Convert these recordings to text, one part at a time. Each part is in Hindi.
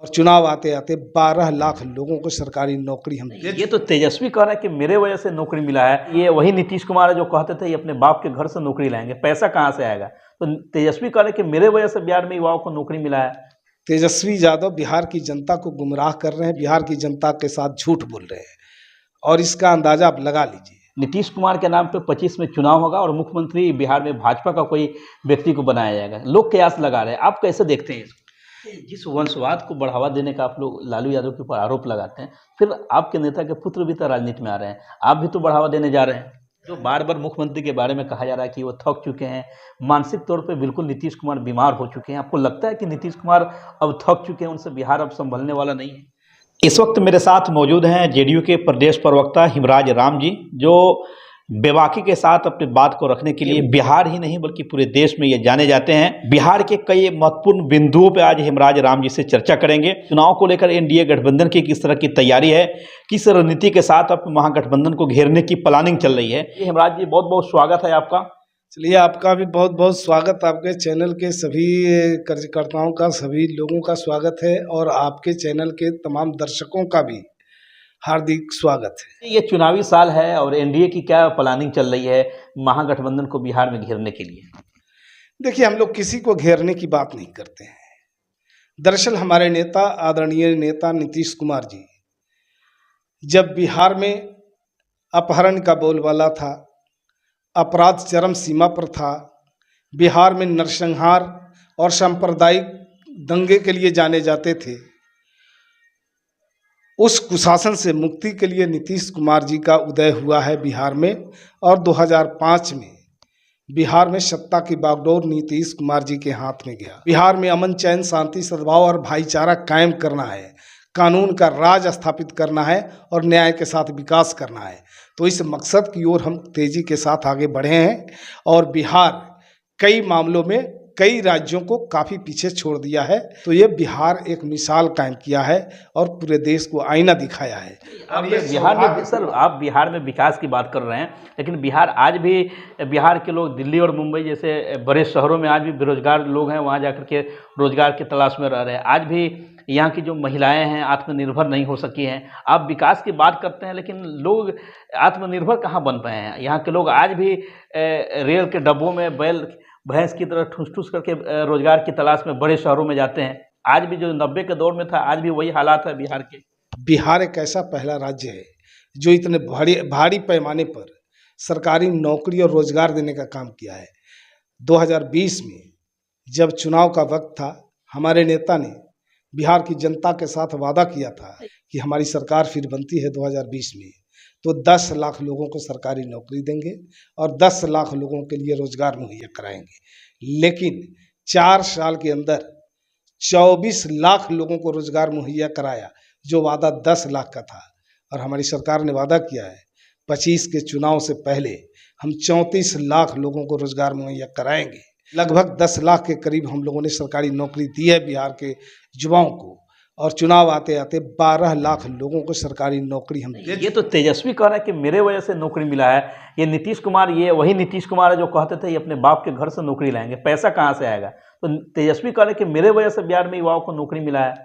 और चुनाव आते आते 12 लाख लोगों को सरकारी नौकरी हम दे। ये तो तेजस्वी कह रहा है कि मेरे वजह से नौकरी मिला है। ये वही नीतीश कुमार है जो कहते थे ये अपने बाप के घर से नौकरी लाएंगे, पैसा कहाँ से आएगा। तो तेजस्वी कह रहे हैं कि मेरे वजह से बिहार में युवाओं को नौकरी मिला है। तेजस्वी यादव बिहार की जनता को गुमराह कर रहे हैं, बिहार की जनता के साथ झूठ बोल रहे हैं और इसका अंदाजा आप लगा लीजिए। नीतीश कुमार के नाम पे 25 में चुनाव होगा और मुख्यमंत्री बिहार में भाजपा का कोई व्यक्ति को बनाया जाएगा। लोग कयास लगा रहे हैं, आप कैसे देखते हैं इसको? जिस वंशवाद को बढ़ावा देने का आप लोग लालू यादव के ऊपर आरोप लगाते हैं, फिर आपके नेता के पुत्र भी तो राजनीति में आ रहे हैं, आप भी तो बढ़ावा देने जा रहे हैं। जो बार बार मुख्यमंत्री के बारे में कहा जा रहा है कि वो थक चुके हैं, मानसिक तौर पे बिल्कुल नीतीश कुमार बीमार हो चुके हैं, आपको लगता है कि नीतीश कुमार अब थक चुके हैं, उनसे बिहार अब संभलने वाला नहीं है? इस वक्त मेरे साथ मौजूद हैं जेडीयू के प्रदेश प्रवक्ता हिमराज राम जी, जो बेबाकी के साथ अपनी बात को रखने के लिए बिहार ही नहीं बल्कि पूरे देश में ये जाने जाते हैं। बिहार के कई महत्वपूर्ण बिंदुओं पे आज हिमराज राम जी से चर्चा करेंगे। चुनाव को लेकर एनडीए गठबंधन की किस तरह की तैयारी है, किस रणनीति के साथ अब महागठबंधन को घेरने की प्लानिंग चल रही है। हिमराज जी, बहुत बहुत स्वागत है आपका। चलिए, आपका भी बहुत बहुत स्वागत। आपके चैनल के सभी कार्यकर्ताओं का, सभी लोगों का स्वागत है और आपके चैनल के तमाम दर्शकों का भी हार्दिक स्वागत है। ये चुनावी साल है और एनडीए की क्या प्लानिंग चल रही है महागठबंधन को बिहार में घेरने के लिए? देखिए, हम लोग किसी को घेरने की बात नहीं करते हैं। दरअसल हमारे नेता, आदरणीय नेता नीतीश कुमार जी, जब बिहार में अपहरण का बोलबाला था, अपराध चरम सीमा पर था, बिहार में नरसंहार और सांप्रदायिक दंगे के लिए जाने जाते थे, उस कुशासन से मुक्ति के लिए नीतीश कुमार जी का उदय हुआ है बिहार में। और 2005 में बिहार में सत्ता की बागडोर नीतीश कुमार जी के हाथ में गया। बिहार में अमन, चैन, शांति, सद्भाव और भाईचारा कायम करना है, कानून का राज स्थापित करना है और न्याय के साथ विकास करना है। तो इस मकसद की ओर हम तेजी के साथ आगे बढ़े हैं और बिहार कई मामलों में कई राज्यों को काफ़ी पीछे छोड़ दिया है। तो ये बिहार एक मिसाल कायम किया है और पूरे देश को आईना दिखाया है। और ये बिहार में, सर आप बिहार में विकास की बात कर रहे हैं, लेकिन बिहार आज भी, बिहार के लोग दिल्ली और मुंबई जैसे बड़े शहरों में आज भी बेरोजगार लोग हैं, वहाँ जाकर के रोजगार की तलाश में रह रहे हैं। आज भी यहाँ की जो महिलाएं हैं आत्मनिर्भर नहीं हो सकी हैं। आप विकास की बात करते हैं लेकिन लोग आत्मनिर्भर कहाँ बन पाए हैं? यहाँ के लोग आज भी रेल के डब्बों में बैल भैंस की तरह ठूस ठूस करके रोजगार की तलाश में बड़े शहरों में जाते हैं। आज भी जो 90 के दौर में था, आज भी वही हालात है बिहार के। बिहार एक ऐसा पहला राज्य है जो इतने भारी पैमाने पर सरकारी नौकरी और रोजगार देने का काम किया है। 2020 में जब चुनाव का वक्त था, हमारे नेता ने बिहार की जनता के साथ वादा किया था कि हमारी सरकार फिर बनती है 2020 में तो 10 लाख लोगों को सरकारी नौकरी देंगे और 10 लाख लोगों के लिए रोजगार मुहैया कराएंगे। लेकिन 4 साल के अंदर 24 लाख लोगों को रोजगार मुहैया कराया, जो वादा 10 लाख का था। और हमारी सरकार ने वादा किया है 25 के चुनाव से पहले हम 34 लाख लोगों को रोजगार मुहैया कराएंगे। लगभग 10 लाख के करीब हम लोगों ने सरकारी नौकरी दी है बिहार के युवाओं को और चुनाव आते आते 12 लाख लोगों को सरकारी नौकरी हम दे। ये तो तेजस्वी कह रहा है कि मेरे वजह से नौकरी मिला है। ये नीतीश कुमार, ये वही नीतीश कुमार है जो कहते थे ये अपने बाप के घर से नौकरी लाएंगे, पैसा कहाँ से आएगा। तो तेजस्वी कह रहे हैं कि मेरे वजह से बिहार में युवाओं को नौकरी मिला है।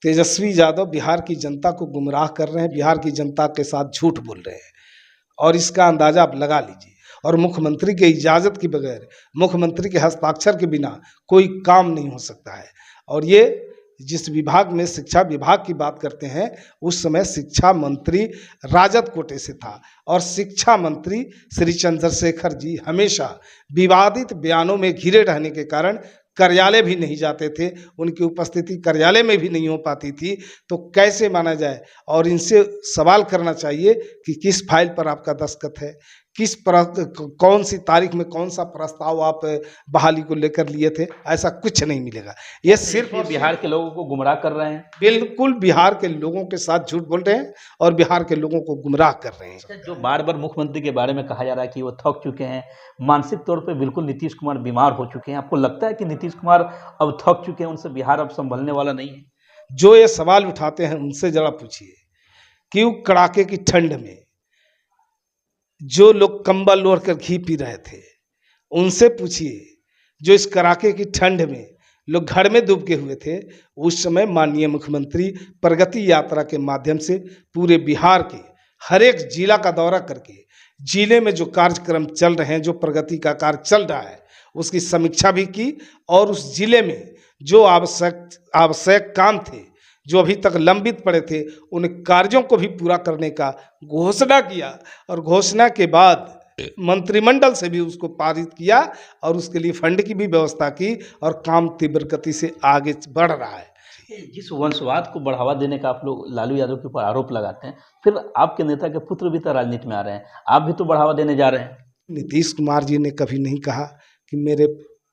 तेजस्वी यादव बिहार की जनता को गुमराह कर रहे हैं, बिहार की जनता के साथ झूठ बोल रहे हैं और इसका अंदाजा आप लगा लीजिए। और मुख्यमंत्री के इजाज़त के बगैर, मुख्यमंत्री के हस्ताक्षर के बिना कोई काम नहीं हो सकता है। और ये जिस विभाग में शिक्षा विभाग की बात करते हैं, उस समय शिक्षा मंत्री राजद कोटे से था और शिक्षा मंत्री श्री चंद्रशेखर जी हमेशा विवादित बयानों में घिरे रहने के कारण कार्यालय भी नहीं जाते थे, उनकी उपस्थिति कार्यालय में भी नहीं हो पाती थी। तो कैसे माना जाए? और इनसे सवाल करना चाहिए कि किस फाइल पर आपका दस्तखत है, कौन सी तारीख में कौन सा प्रस्ताव आप बहाली को लेकर लिए थे। ऐसा कुछ नहीं मिलेगा। ये सिर्फ बिहार के लोगों को गुमराह कर रहे हैं। बिल्कुल बिहार के लोगों के साथ झूठ बोल रहे हैं और बिहार के लोगों को गुमराह कर रहे हैं। जो बार बार मुख्यमंत्री के बारे में कहा जा रहा है कि वो थक चुके हैं, मानसिक तौर पे बिल्कुल नीतीश कुमार बीमार हो चुके हैं, आपको लगता है कि नीतीश कुमार अब थक चुके हैं, उनसे बिहार अब संभलने वाला नहीं है? जो ये सवाल उठाते हैं उनसे जरा पूछिए कि कड़ाके की ठंड में जो लोग कंबल ओढ़ कर घी पी रहे थे, उनसे पूछिए जो इस कड़ाके की ठंड में लोग घर में डूब के हुए थे, उस समय माननीय मुख्यमंत्री प्रगति यात्रा के माध्यम से पूरे बिहार के हर एक जिला का दौरा करके जिले में जो कार्यक्रम चल रहे हैं, जो प्रगति का कार्य चल रहा है, उसकी समीक्षा भी की और उस जिले में जो आवश्यक काम थे, जो अभी तक लंबित पड़े थे, उन कार्यों को भी पूरा करने का घोषणा किया और घोषणा के बाद मंत्रिमंडल से भी उसको पारित किया और उसके लिए फंड की भी व्यवस्था की और काम तीव्र गति से आगे बढ़ रहा है। जिस वंशवाद को बढ़ावा देने का आप लोग लालू यादव के ऊपर आरोप लगाते हैं, फिर आपके नेता के पुत्र भी तो राजनीति में आ रहे हैं, आप भी तो बढ़ावा देने जा रहे हैं। नीतीश कुमार जी ने कभी नहीं कहा कि मेरे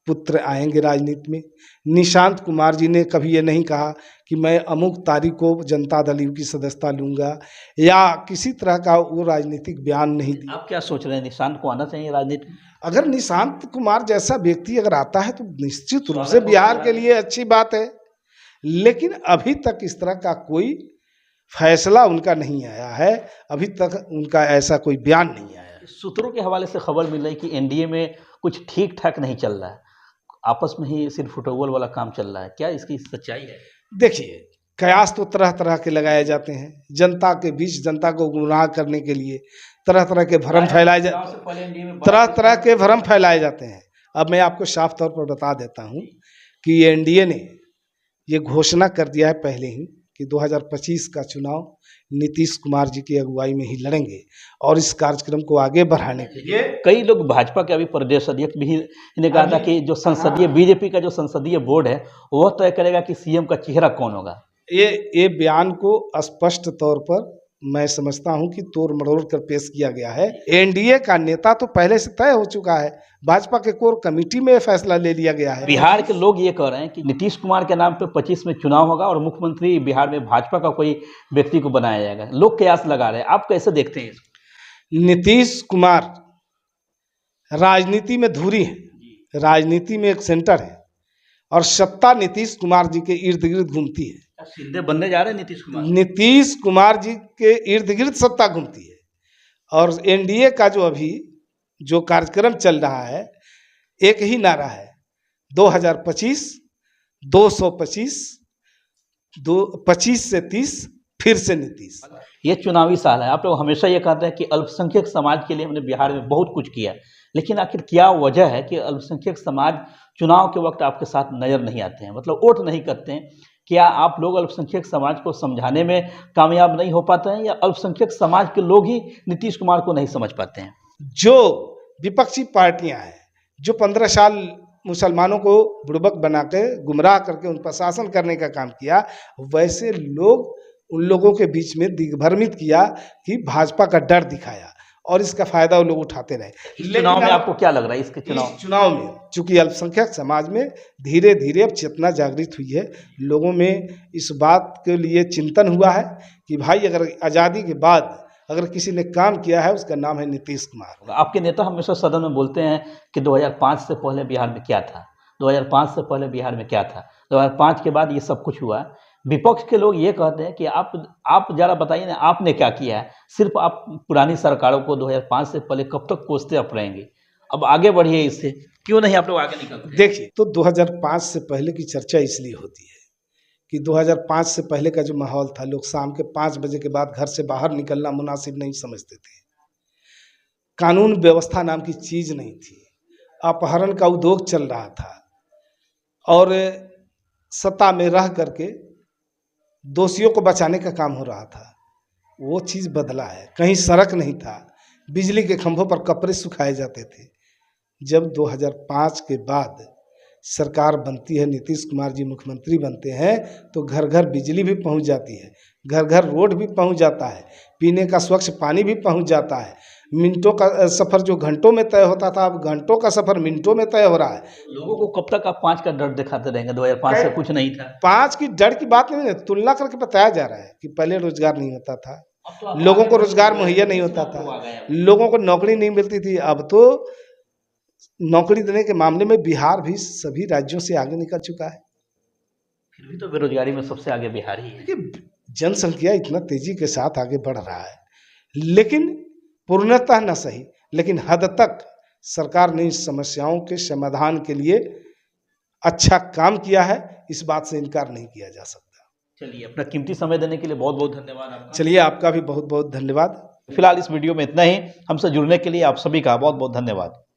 पुत्र आएंगे राजनीति में। निशांत कुमार जी ने कभी ये नहीं कहा कि मैं अमुक तारीख को जनता दल यू की सदस्यता लूंगा या किसी तरह का वो राजनीतिक बयान नहीं दिया। आप क्या सोच रहे हैं, निशांत को आना चाहिए राजनीति में? अगर निशांत कुमार जैसा व्यक्ति अगर आता है तो निश्चित रूप से बिहार के लिए अच्छी बात है, लेकिन अभी तक इस तरह का कोई फैसला उनका नहीं आया है, अभी तक उनका ऐसा कोई बयान नहीं आया है। सूत्रों के हवाले से खबर मिल रही है कि एनडीए में कुछ ठीक ठाक नहीं चल रहा है, आपस में ही सिर्फ फुटबॉल वाला काम चल रहा है, क्या इसकी सच्चाई है? देखिए, कयास तो तरह तरह के लगाए जाते हैं, जनता के बीच जनता को गुमराह करने के लिए तरह तरह के भ्रम फैलाए जाते हैं। अब मैं आपको साफ तौर पर बता देता हूं कि एनडीए ने ये घोषणा कर दिया है पहले ही कि 2025 का चुनाव नीतीश कुमार जी की अगुवाई में ही लड़ेंगे और इस कार्यक्रम को आगे बढ़ाने के लिए कई लोग भाजपा के अभी प्रदेश अध्यक्ष भी ने कहा था कि जो संसदीय बीजेपी का जो संसदीय बोर्ड है वह तय करेगा कि सीएम का चेहरा कौन होगा। ये बयान को स्पष्ट तौर पर मैं समझता हूं कि तोड़ मरोड़ कर पेश किया गया है। एनडीए का नेता तो पहले से तय हो चुका है, भाजपा के कोर कमेटी में फैसला ले लिया गया है। बिहार के लोग ये कह रहे हैं कि नीतीश कुमार के नाम पे 25 में चुनाव होगा और मुख्यमंत्री बिहार में भाजपा का कोई व्यक्ति को बनाया जाएगा, लोग कयास लगा रहे हैं, आप कैसे देखते हैं इसको? नीतीश कुमार राजनीति में धुरी है, राजनीति में एक सेंटर है और सत्ता नीतीश कुमार जी के इर्द गिर्द घूमती है। सीधे बनने जा रहे हैं नीतीश कुमार जी के इर्द गिर्द सत्ता घूमती है और एनडीए का जो कार्यक्रम चल रहा है, एक ही नारा है 2025, 225, 25 से 30 फिर से नीतीश। ये चुनावी साल है, आप लोग हमेशा ये कहते हैं कि अल्पसंख्यक समाज के लिए हमने बिहार में बहुत कुछ किया, लेकिन आखिर क्या वजह है कि अल्पसंख्यक समाज चुनाव के वक्त आपके साथ नजर नहीं आते हैं, मतलब वोट नहीं करते हैं? क्या आप लोग अल्पसंख्यक समाज को समझाने में कामयाब नहीं हो पाते हैं या अल्पसंख्यक समाज के लोग ही नीतीश कुमार को नहीं समझ पाते हैं? जो विपक्षी पार्टियां हैं, जो 15 साल मुसलमानों को बुड़बक बना के गुमराह करके उन पर शासन करने का काम किया, वैसे लोग उन लोगों के बीच में दिग्भ्रमित किया कि भाजपा का डर दिखाया और इसका फायदा वो लोग उठाते रहे। चुनाव में आपको क्या लग रहा है इसके चुनाव में चूंकि अल्पसंख्यक समाज में धीरे धीरे अब चेतना जागृत हुई है, लोगों में इस बात के लिए चिंतन हुआ है कि भाई अगर आज़ादी के बाद अगर किसी ने काम किया है उसका नाम है नीतीश कुमार। आपके नेता हमेशा सदन में बोलते हैं कि 2005 से पहले बिहार में क्या था, 2005 से पहले बिहार में क्या था, 2005 के बाद ये सब कुछ हुआ। विपक्ष के लोग ये कहते हैं कि आप जरा बताइए ना, आपने क्या किया है? सिर्फ आप पुरानी सरकारों को 2005 से पहले कब तक कोसते आप रहेंगे? अब आगे बढ़िए, इससे क्यों नहीं आप लोग आगे निकलते? देखिए, तो 2005 से पहले की चर्चा इसलिए होती है कि 2005 से पहले का जो माहौल था, लोग शाम के 5 बजे के बाद घर से बाहर निकलना मुनासिब नहीं समझते थे, कानून व्यवस्था नाम की चीज नहीं थी, अपहरण का उद्योग चल रहा था और सत्ता में रह करके दोषियों को बचाने का काम हो रहा था। वो चीज़ बदला है, कहीं सड़क नहीं था, बिजली के खंभों पर कपड़े सुखाए जाते थे। जब 2005 के बाद सरकार बनती है, नीतीश कुमार जी मुख्यमंत्री बनते हैं, तो घर घर बिजली भी पहुंच जाती है, घर घर रोड भी पहुंच जाता है, पीने का स्वच्छ पानी भी पहुंच जाता है। मिनटों का सफ़र जो घंटों में तय होता था, अब घंटों का सफ़र मिनटों में तय हो रहा है। लोगों को कब तक आप 5 का डर दिखाते रहेंगे? 2005 से कुछ नहीं था। 5 की डर की बात नहीं है, तुलना करके बताया जा रहा है कि पहले रोजगार नहीं होता था, लोगों को रोजगार मुहैया नहीं होता था, लोगों को नौकरी नहीं मिलती थी। अब तो नौकरी देने के मामले में बिहार भी सभी राज्यों से आगे निकल चुका है। फिर भी तो बेरोजगारी में सबसे आगे बिहार ही है। जनसंख्या इतना तेजी के साथ आगे बढ़ रहा है, लेकिन पूर्णतः न सही, लेकिन हद तक सरकार ने इस समस्याओं के समाधान के लिए अच्छा काम किया है, इस बात से इनकार नहीं किया जा सकता। चलिए, अपना कीमती समय देने के लिए बहुत बहुत धन्यवाद आपका। चलिए, आपका भी बहुत बहुत धन्यवाद। फिलहाल इस वीडियो में इतना ही। हमसे जुड़ने के लिए आप सभी का बहुत बहुत धन्यवाद।